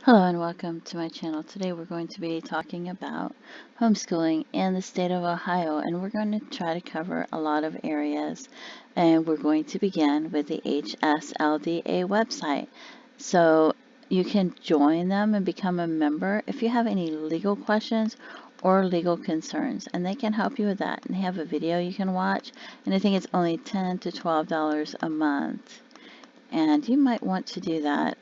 Hello and welcome to my channel. Today we're going to be talking about homeschooling in the state of Ohio, and we're going to try to cover a lot of areas, and we're going to begin with the HSLDA website. So you can join them and become a member if you have any legal questions or legal concerns, and they can help you with that. And they have a video you can watch, and I think it's only $10 to $12 a month, and you might want to do that.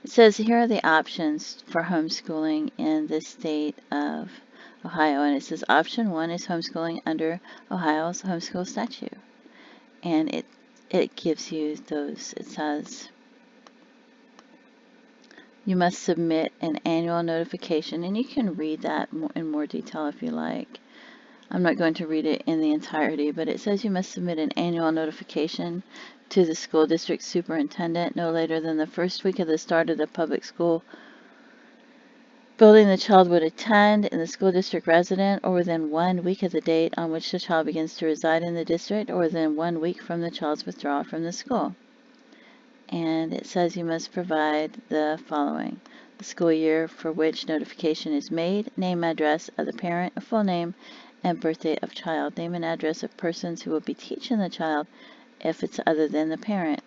It says here are the options for homeschooling in the state of Ohio, and it says option 1 is homeschooling under Ohio's homeschool statute, and it gives you those. It says you must submit an annual notification, and you can read that in more detail if you like. I'm not going to read it in the entirety, but it says you must submit an annual notification to the school district superintendent no later than the first week of the start of the public school building the child would attend in the school district resident, or within 1 week of the date on which the child begins to reside in the district, or within 1 week from the child's withdrawal from the school. And it says you must provide the following: the school year for which notification is made, name, address of the parent, a full name, and birthday of child, name and address of persons who will be teaching the child if it's other than the parent.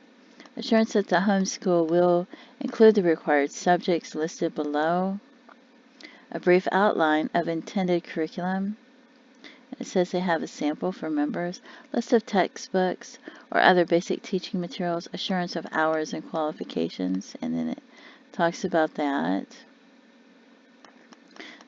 Assurance that the homeschool will include the required subjects listed below. A brief outline of intended curriculum. It says they have a sample for members, list of textbooks or other basic teaching materials, assurance of hours and qualifications, and then it talks about that.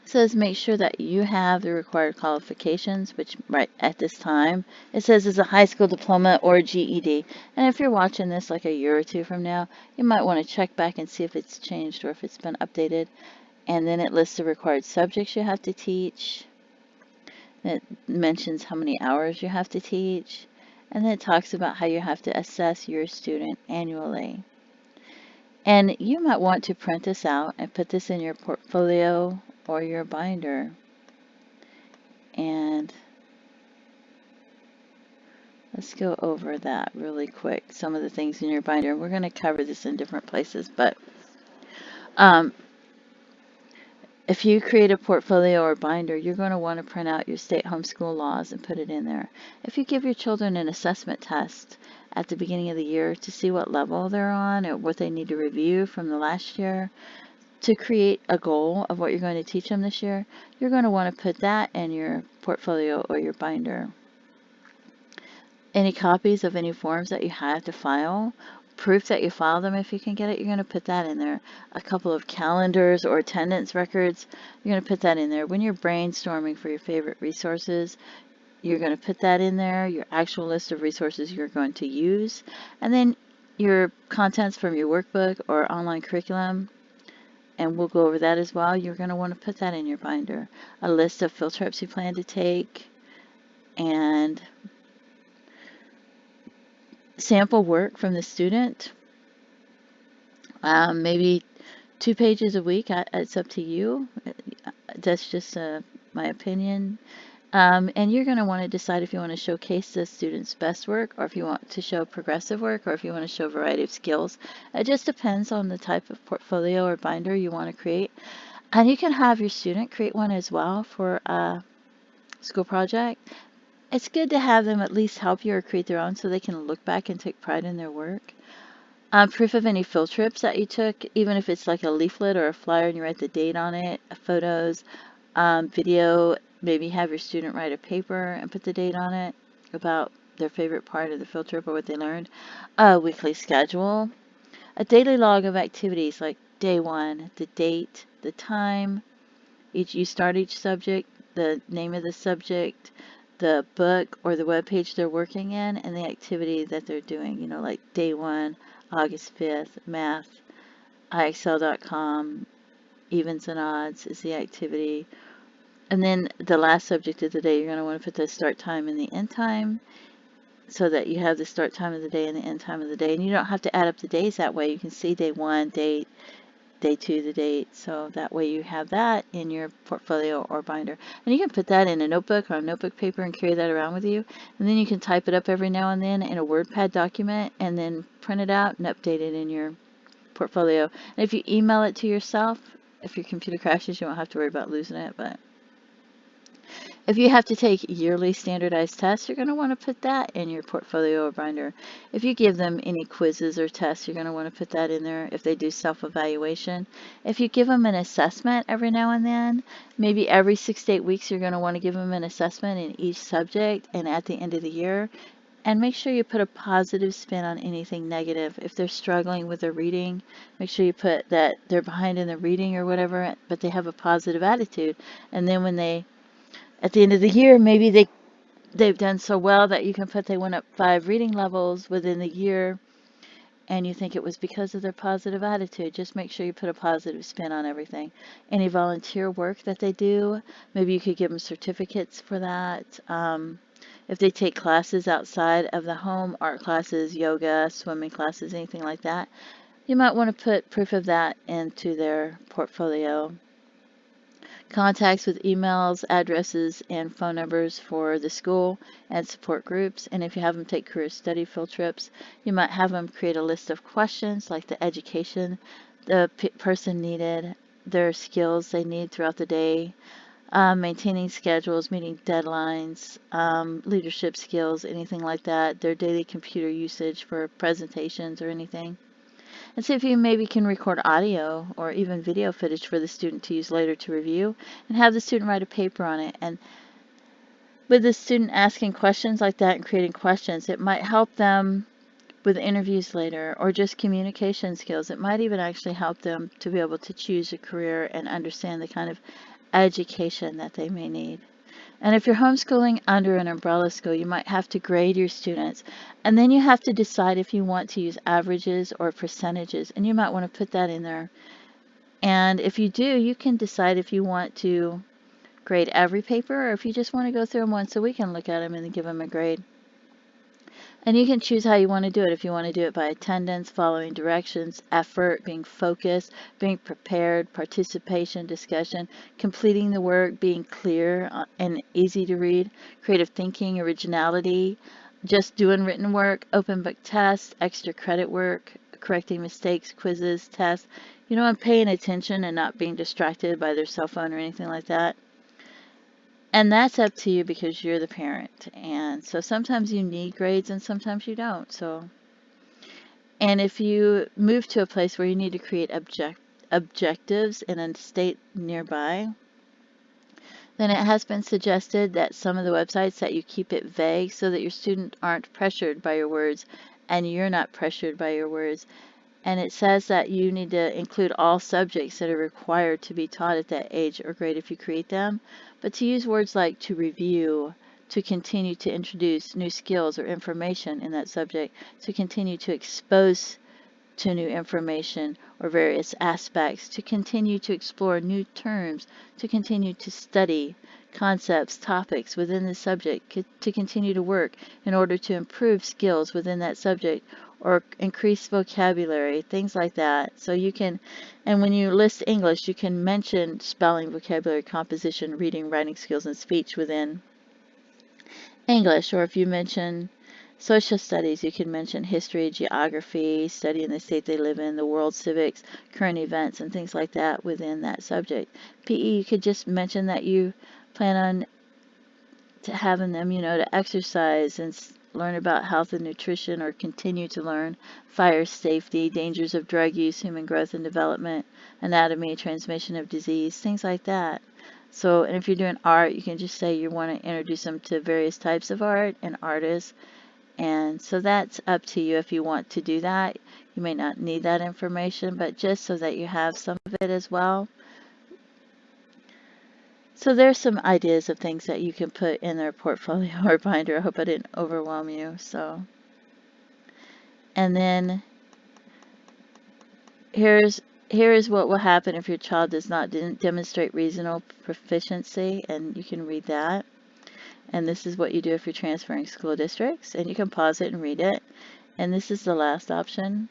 It says make sure that you have the required qualifications, which right at this time it says is a high school diploma or a GED. And if you're watching this like a year or two from now, you might want to check back and see if it's changed or if it's been updated. And then it lists the required subjects you have to teach. It mentions how many hours you have to teach. And then it talks about how you have to assess your student annually. And you might want to print this out and put this in your portfolio or your binder. And let's go over that really quick. Some of the things in your binder. We're going to cover this in different places, but if you create a portfolio or binder, you're going to want to print out your state homeschool laws and put it in there. If you give your children an assessment test at the beginning of the year to see what level they're on or what they need to review from the last year, to create a goal of what you're going to teach them this year, you're going to want to put that in your portfolio or your binder. Any copies of any forms that you have to file, proof that you filed them if you can get it, you're going to put that in there. A couple of calendars or attendance records, you're going to put that in there. When you're brainstorming for your favorite resources, you're going to put that in there, your actual list of resources you're going to use, and then your contents from your workbook or online curriculum, and we'll go over that as well. You're going to want to put that in your binder. A list of field trips you plan to take, and sample work from the student. Maybe 2 pages a week. It's up to you. That's just my opinion. And you're going to want to decide if you want to showcase the student's best work, or if you want to show progressive work, or if you want to show a variety of skills. It just depends on the type of portfolio or binder you want to create. And you can have your student create one as well for a school project. It's good to have them at least help you or create their own so they can look back and take pride in their work. Proof of any field trips that you took, even if it's like a leaflet or a flyer and you write the date on it, photos, video, maybe have your student write a paper and put the date on it about their favorite part of the field trip or what they learned. A weekly schedule, a daily log of activities like day 1, the date, the time, you start each subject, the name of the subject, the book or the web page they're working in, and the activity that they're doing, like day 1, August 5th, math, IXL.com, evens and odds is the activity. And then the last subject of the day, you're going to want to put the start time and the end time so that you have the start time of the day and the end time of the day. And you don't have to add up the days that way. You can see day 1, date, day 2, the date. So that way you have that in your portfolio or binder. And you can put that in a notebook or a notebook paper and carry that around with you. And then you can type it up every now and then in a WordPad document and then print it out and update it in your portfolio. And if you email it to yourself, if your computer crashes, you won't have to worry about losing it. But if you have to take yearly standardized tests, you're going to want to put that in your portfolio or binder. If you give them any quizzes or tests, you're going to want to put that in there if they do self-evaluation. If you give them an assessment every now and then, maybe every 6 to 8 weeks, you're going to want to give them an assessment in each subject and at the end of the year. And make sure you put a positive spin on anything negative. If they're struggling with their reading, make sure you put that they're behind in the reading or whatever, but they have a positive attitude. And then when they at the end of the year, maybe they've done so well that you can put they went up 5 reading levels within the year, and you think it was because of their positive attitude. Just make sure you put a positive spin on everything. Any volunteer work that they do, maybe you could give them certificates for that. If they take classes outside of the home, art classes, yoga, swimming classes, anything like that, you might want to put proof of that into their portfolio. Contacts with emails, addresses, and phone numbers for the school and support groups. And if you have them take career study field trips, you might have them create a list of questions like the education the person needed, their skills they need throughout the day, maintaining schedules, meeting deadlines, leadership skills, anything like that, their daily computer usage for presentations or anything. And see if you maybe can record audio or even video footage for the student to use later to review, and have the student write a paper on it. And with the student asking questions like that and creating questions, it might help them with interviews later or just communication skills. It might even actually help them to be able to choose a career and understand the kind of education that they may need. And if you're homeschooling under an umbrella school, you might have to grade your students. And then you have to decide if you want to use averages or percentages. And you might want to put that in there. And if you do, you can decide if you want to grade every paper or if you just want to go through them once a week and look at them and then give them a grade. And you can choose how you want to do it. If you want to do it by attendance, following directions, effort, being focused, being prepared, participation, discussion, completing the work, being clear and easy to read, creative thinking, originality, just doing written work, open book tests, extra credit work, correcting mistakes, quizzes, tests, and paying attention and not being distracted by their cell phone or anything like that. And that's up to you because you're the parent. And so sometimes you need grades and sometimes you don't. And if you move to a place where you need to create objectives in a state nearby, then it has been suggested that some of the websites that you keep it vague so that your students aren't pressured by your words and you're not pressured by your words. And it says that you need to include all subjects that are required to be taught at that age or grade if you create them, but to use words like to review, to continue to introduce new skills or information in that subject, to continue to expose to new information or various aspects, to continue to explore new terms, to continue to study concepts, topics within the subject, to continue to work in order to improve skills within that subject or increase vocabulary, things like that. So you can, and when you list English, you can mention spelling, vocabulary, composition, reading, writing skills, and speech within English. Or if you mention social studies, you can mention history, geography, studying the state they live in, the world civics, current events, and things like that within that subject. PE, you could just mention that you plan on having them, to exercise and learn about health and nutrition or continue to learn fire safety, dangers of drug use, human growth and development, anatomy, transmission of disease, things like that. So, and if you're doing art, you can just say you want to introduce them to various types of art and artists. And so that's up to you if you want to do that. You may not need that information, but just so that you have some of it as well. So there's some ideas of things that you can put in their portfolio or binder. I hope I didn't overwhelm you. And then here's what will happen if your child didn't demonstrate reasonable proficiency, and you can read that. And this is what you do if you're transferring school districts, and you can pause it and read it. And this is the last option.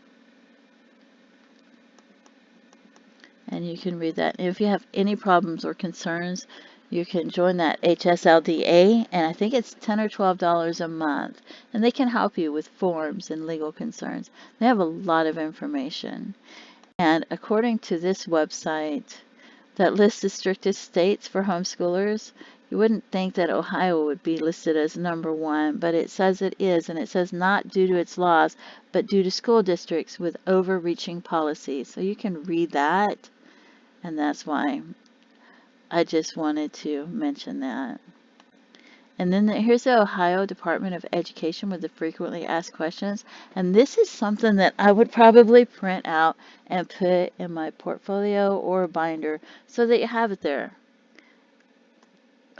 And you can read that. And if you have any problems or concerns, you can join that HSLDA, and I think it's $10 or $12 a month. And they can help you with forms and legal concerns. They have a lot of information. And according to this website that lists the strictest states for homeschoolers, you wouldn't think that Ohio would be listed as #1, but it says it is, and it says not due to its laws, but due to school districts with overreaching policies. So you can read that, and that's why I just wanted to mention that. And then here's the Ohio Department of Education with the frequently asked questions. And this is something that I would probably print out and put in my portfolio or binder so that you have it there.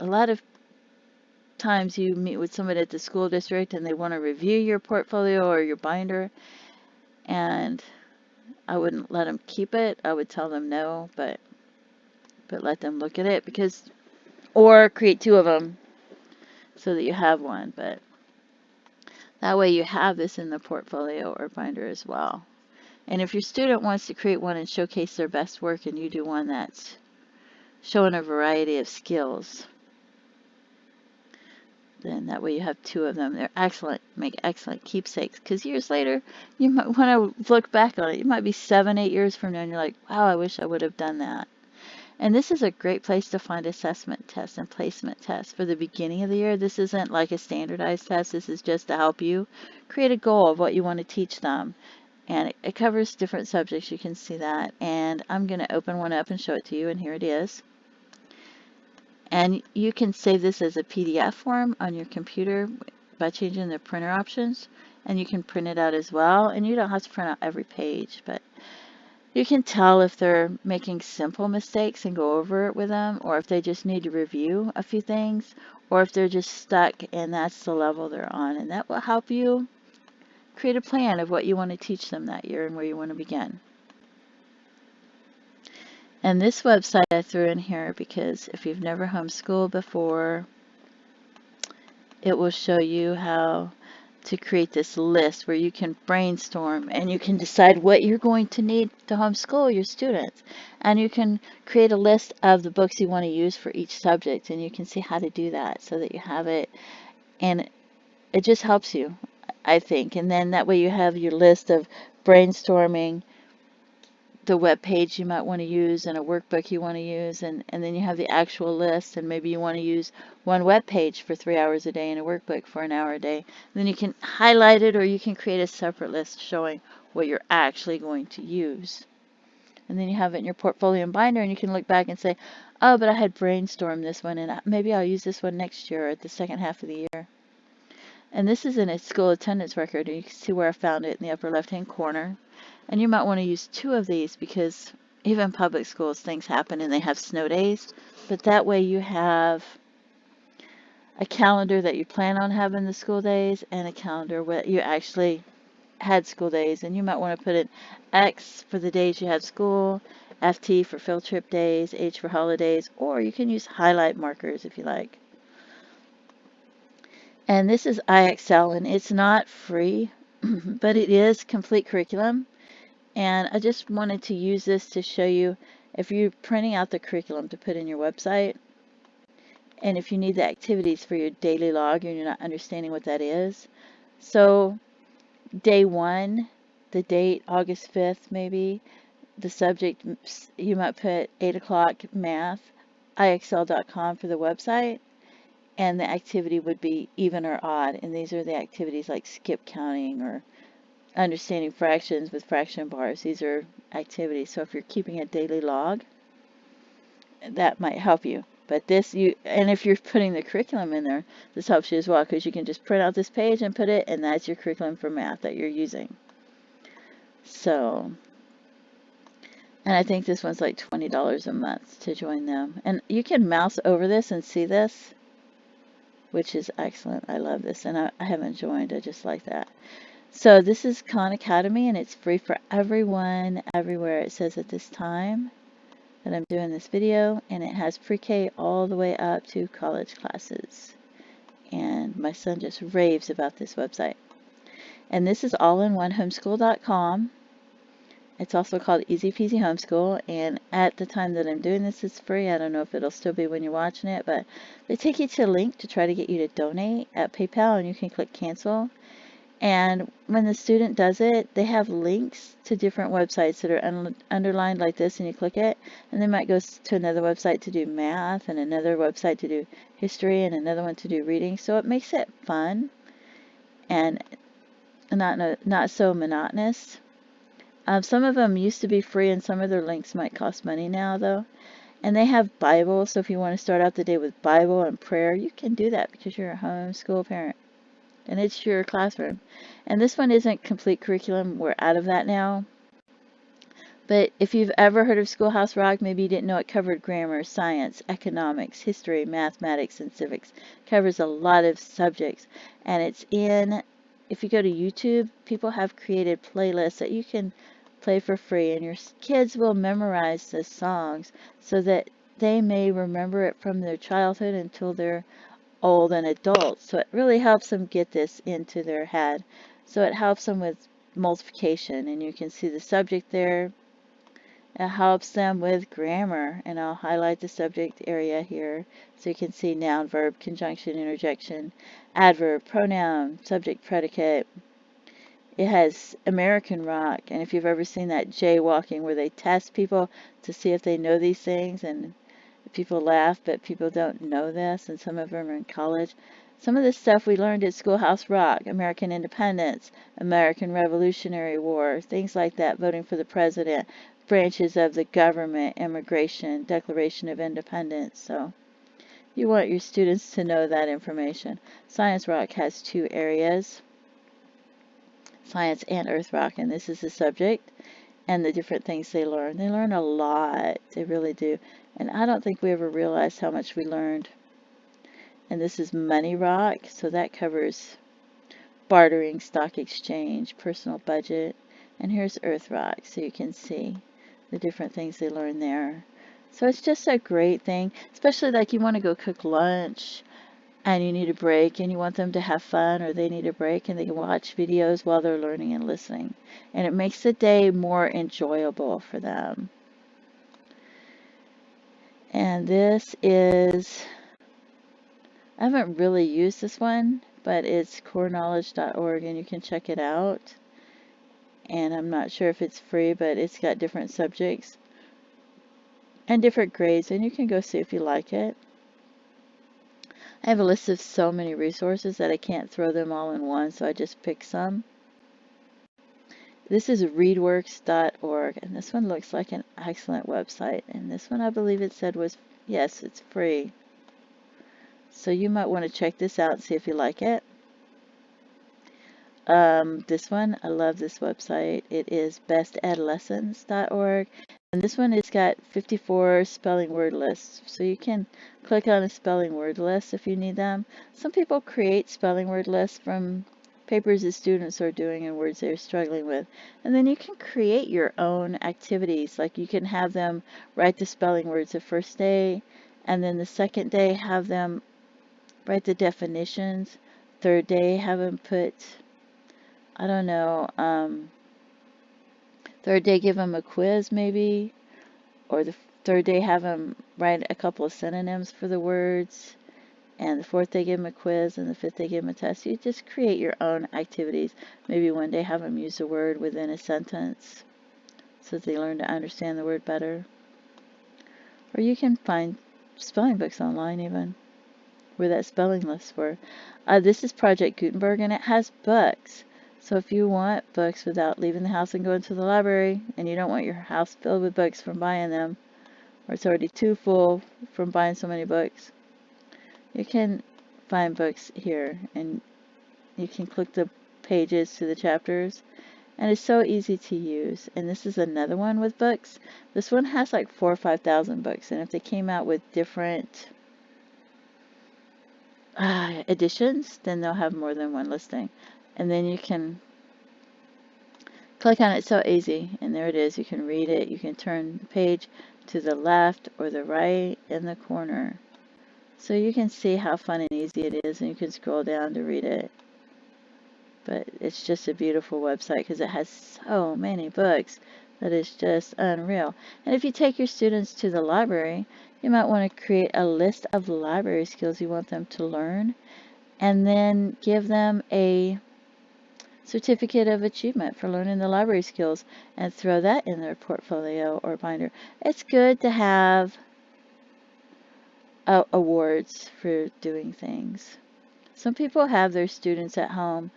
A lot of times you meet with somebody at the school district and they want to review your portfolio or your binder, and I wouldn't let them keep it. I would tell them no, but let them look at it, because, or create 2 of them so that you have one, but that way you have this in the portfolio or binder as well. And if your student wants to create one and showcase their best work, and you do one that's showing a variety of skills, then that way you have 2 of them. They're excellent, make excellent keepsakes, because years later you might want to look back on it. It might be 7, 8 years from now and you're like, wow, I wish I would have done that. And this is a great place to find assessment tests and placement tests for the beginning of the year. This isn't like a standardized test. This is just to help you create a goal of what you want to teach them. And it covers different subjects. You can see that. And I'm going to open one up and show it to you. And here it is. And you can save this as a PDF form on your computer by changing the printer options. And you can print it out as well. And you don't have to print out every page, but you can tell if they're making simple mistakes and go over it with them, or if they just need to review a few things, or if they're just stuck and that's the level they're on. And that will help you create a plan of what you want to teach them that year and where you want to begin. And this website I threw in here because if you've never homeschooled before, it will show you how to create this list where you can brainstorm and you can decide what you're going to need to homeschool your students. And you can create a list of the books you want to use for each subject, and you can see how to do that so that you have it. And it just helps you, I think. And then that way you have your list of brainstorming the web page you might want to use and a workbook you want to use, and then you have the actual list, and maybe you want to use one web page for 3 hours a day and a workbook for an hour a day. Then you can highlight it, or you can create a separate list showing what you're actually going to use. And then you have it in your portfolio and binder, and you can look back and say, oh, but I had brainstormed this one, and maybe I'll use this one next year or at the second half of the year. And this is in a school attendance record, and you can see where I found it in the upper left-hand corner. And you might want to use 2 of these because even public schools, things happen and they have snow days. But that way you have a calendar that you plan on having the school days and a calendar where you actually had school days. And you might want to put in X for the days you had school, FT for field trip days, H for holidays, or you can use highlight markers if you like. And this is IXL, and it's not free, but it is complete curriculum. And I just wanted to use this to show you if you're printing out the curriculum to put in your website, and if you need the activities for your daily log and you're not understanding what that is. So day 1, the date, August 5th maybe, the subject, you might put 8 o'clock math, IXL.com for the website, and the activity would be even or odd. And these are the activities like skip counting or understanding fractions with fraction bars. These are activities. So if you're keeping a daily log, that might help you. But and if you're putting the curriculum in there, this helps you as well, because you can just print out this page and put it, and that's your curriculum for math that you're using. So, and I think this one's like $20 a month to join them. And you can mouse over this and see this, which is excellent. I love this, and I haven't joined. I just like that. So this is Khan Academy, and it's free for everyone, everywhere. It says at this time that I'm doing this video, and it has pre-K all the way up to college classes. And my son just raves about this website. And this is all-in-one homeschool.com. It's also called Easy Peasy Homeschool, and at the time that I'm doing this, it's free. I don't know if it'll still be when you're watching it, but they take you to a link to try to get you to donate at PayPal, and you can click cancel. And when the student does it, they have links to different websites that are underlined like this, and you click it, and they might go to another website to do math, and another website to do history, and another one to do reading. So it makes it fun and not so monotonous. Some of them used to be free, and some of their links might cost money now, though. And they have Bible, so if you want to start out the day with Bible and prayer, you can do that because you're a homeschool parent. And it's your classroom. And this one isn't complete curriculum. We're out of that now. But if you've ever heard of Schoolhouse Rock, maybe you didn't know it covered grammar, science, economics, history, mathematics, and civics. It covers a lot of subjects. And it's if you go to YouTube, people have created playlists that you can play for free. And your kids will memorize the songs so that they may remember it from their childhood until they're old and adults. So it really helps them get this into their head. So it helps them with multiplication, and you can see the subject there. It helps them with grammar, and I'll highlight the subject area here so you can see noun, verb, conjunction, interjection, adverb, pronoun, subject, predicate. It has American rock, and if you've ever seen that jaywalking where they test people to see if they know these things, and people laugh, but people don't know this, and some of them are in college. Some of this stuff we learned at Schoolhouse Rock, American independence, American Revolutionary War, things like that, voting for the president, branches of the government, immigration, Declaration of Independence. So you want your students to know that information. Science Rock has two areas, Science and Earth Rock, and this is the subject and the different things they learn. They learn a lot. They really do. And I don't think we ever realized how much we learned. And this is Money Rock, so that covers bartering, stock exchange, personal budget. And here's Earth Rock, so you can see the different things they learn there. So it's just a great thing, especially like you want to go cook lunch and you need a break and you want them to have fun, or they need a break and they can watch videos while they're learning and listening. And it makes the day more enjoyable for them. And this is, I haven't really used this one, but it's coreknowledge.org and you can check it out. And I'm not sure if it's free, but it's got different subjects and different grades, and you can go see if you like it. I have a list of so many resources that I can't throw them all in one, so I just pick some. This is readworks.org, and this one looks like an excellent website. And this one, I believe it said was, yes, it's free. So you might want to check this out and see if you like it. This one, I love this website. It is bestadolescents.org. And this one, it's got 54 spelling word lists. So you can click on a spelling word list if you need them. Some people create spelling word lists from papers that students are doing and words they're struggling with. And then you can create your own activities. Like you can have them write the spelling words the first day, and then the second day have them write the definitions. Third day have them put, I don't know, third day give them a quiz maybe, or the third day have them write a couple of synonyms for the words, and the fourth day give them a quiz, and the fifth day give them a test. You just create your own activities. Maybe one day have them use a word within a sentence so that they learn to understand the word better. Or you can find spelling books online even where that spelling lists were. This is Project Gutenberg, and it has books. So if you want books without leaving the house and going to the library, and you don't want your house filled with books from buying them, or it's already too full from buying so many books, you can find books here, and you can click the pages to the chapters, and it's so easy to use. And this is another one with books. This one has like 4,000 or 5,000 books, and if they came out with different editions, then they'll have more than one listing. And then you can click on it, so easy, and there it is. You can read it. You can turn the page to the left or the right in the corner. So you can see how fun and easy it is, and you can scroll down to read it. But it's just a beautiful website because it has so many books that is just unreal. And if you take your students to the library, you might want to create a list of library skills you want them to learn, and then give them a certificate of achievement for learning the library skills and throw that in their portfolio or binder. It's good to have awards for doing things. Some people have their students at home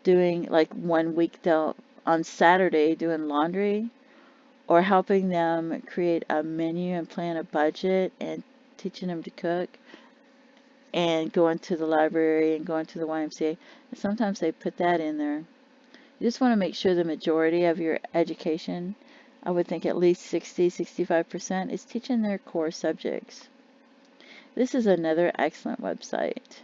doing, like, one week they'll on Saturday doing laundry, or helping them create a menu and plan a budget and teaching them to cook, and going to the library and going to the YMCA. And sometimes they put that in there. You just want to make sure the majority of your education, I would think at least 60-65%, is teaching their core subjects. This is another excellent website.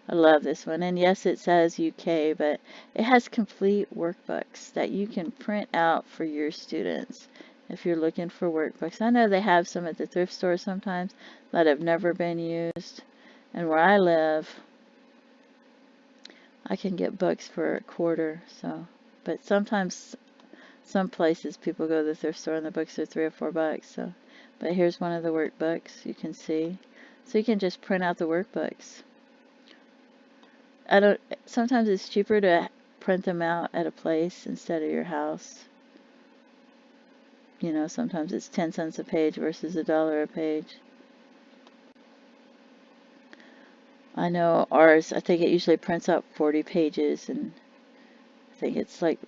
I love this one. And yes, it says UK, but it has complete workbooks that you can print out for your students if you're looking for workbooks. I know they have some at the thrift store sometimes that have never been used. And where I live, I can get books for $1.25. So, but sometimes some places people go to the thrift store and the books are $3 or $4. So, but here's one of the workbooks you can see. So you can just print out the workbooks. Sometimes it's cheaper to print them out at a place instead of your house. You know, sometimes it's 10 cents a page versus $1 a page. I know ours, I think it usually prints out 40 pages, and I think it's like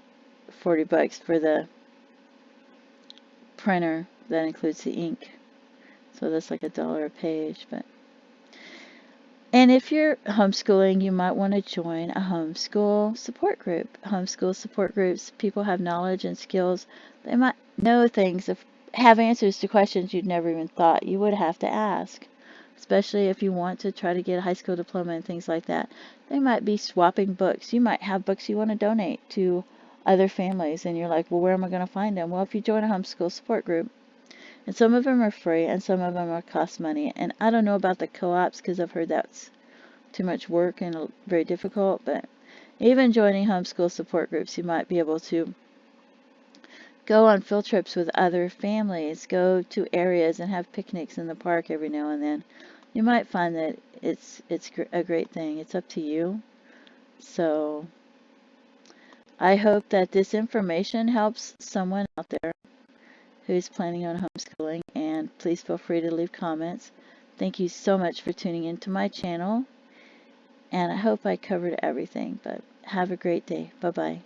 $40 for the printer. That includes the ink. So that's like $1 a page, but. And if you're homeschooling, you might want to join a homeschool support group. Homeschool support groups, people have knowledge and skills. They might know things, have answers to questions you'd never even thought you would have to ask, especially if you want to try to get a high school diploma and things like that. They might be swapping books. You might have books you want to donate to other families, and you're like, well, where am I going to find them? Well, if you join a homeschool support group, and some of them are free, and some of them are cost money. And I don't know about the co-ops, because I've heard that's too much work and very difficult. But even joining homeschool support groups, you might be able to go on field trips with other families, go to areas and have picnics in the park every now and then. You might find that it's a great thing. It's up to you. So I hope that this information helps someone out there who's planning on homeschooling, and please feel free to leave comments. Thank you so much for tuning into my channel, and I hope I covered everything, but have a great day. Bye-bye.